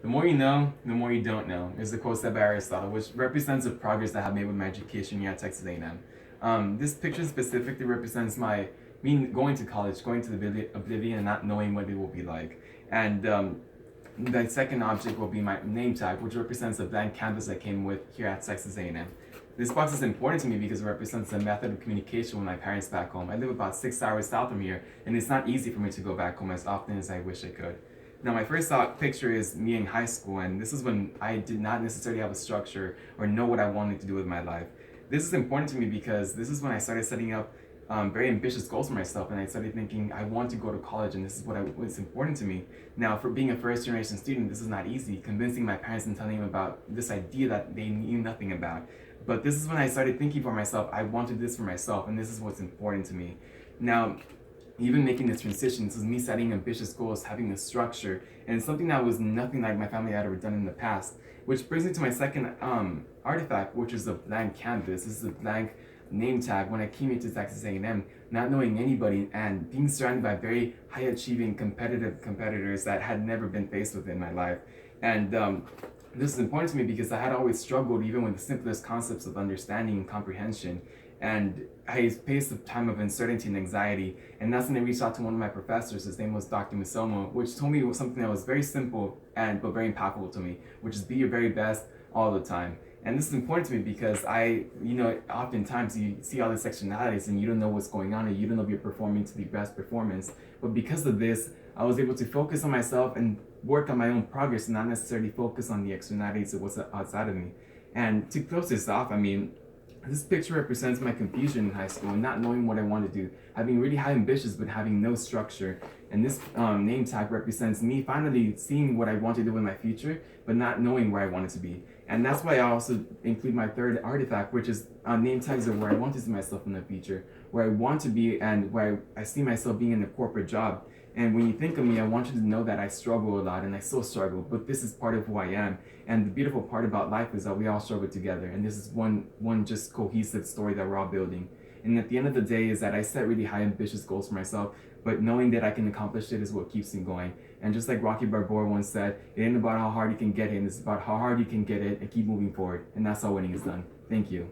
The more you know, the more you don't know, is the quote said by Aristotle, which represents the progress that I have made with my education here at Texas A&M. This picture specifically represents me going to college, going to the oblivion, and not knowing what it will be like. And the second object will be my name tag, which represents the blank canvas I came with here at Texas A&M. This box is important to me because it represents a method of communication with my parents back home. I live about 6 hours south from here, and it's not easy for me to go back home as often as I wish I could. Now, my first picture is me in high school, and this is when I did not necessarily have a structure or know what I wanted to do with my life. This is important to me because this is when I started setting up very ambitious goals for myself, and I started thinking I want to go to college, and this is what's important to me. Now, for being a first-generation student, this is not easy, convincing my parents and telling them about this idea that they knew nothing about. But this is when I started thinking for myself, I wanted this for myself, and this is what's important to me. Now, even making this transition, this is me setting ambitious goals, having a structure, and it's something that was nothing like my family had ever done in the past. Which brings me to my second artifact, which is a blank canvas. This is a blank name tag when I came into Texas A&M, not knowing anybody and being surrounded by very high achieving competitive competitors that had never been faced with in my life. And this is important to me because I had always struggled even with the simplest concepts of understanding and comprehension. And I faced a time of uncertainty and anxiety, and that's when I reached out to one of my professors. His name was Dr. Misomo, which told me something that was very simple but very impactful to me, which is be your very best all the time. And this is important to me because oftentimes you see all these externalities and you don't know what's going on, and you don't know if you're performing to the best performance. But because of this, I was able to focus on myself and work on my own progress, and not necessarily focus on the externalities of what's outside of me. And to close this off, this picture represents my confusion in high school and not knowing what I want to do, having really high ambitions but having no structure. And this name tag represents me finally seeing what I want to do in my future but not knowing where I want it to be. And that's why I also include my third artifact, which is name tags of where I want to see myself in the future, where I want to be, and where I see myself being in a corporate job. And when you think of me, I want you to know that I struggle a lot, and I still struggle, but this is part of who I am. And the beautiful part about life is that we all struggle together, and this is one just cohesive story that we're all building. And at the end of the day is that I set really high ambitious goals for myself, but knowing that I can accomplish it is what keeps me going. And just like Rocky Balboa once said, it ain't about how hard you can get it, it's about how hard you can get it and keep moving forward. And that's how winning is done. Thank you.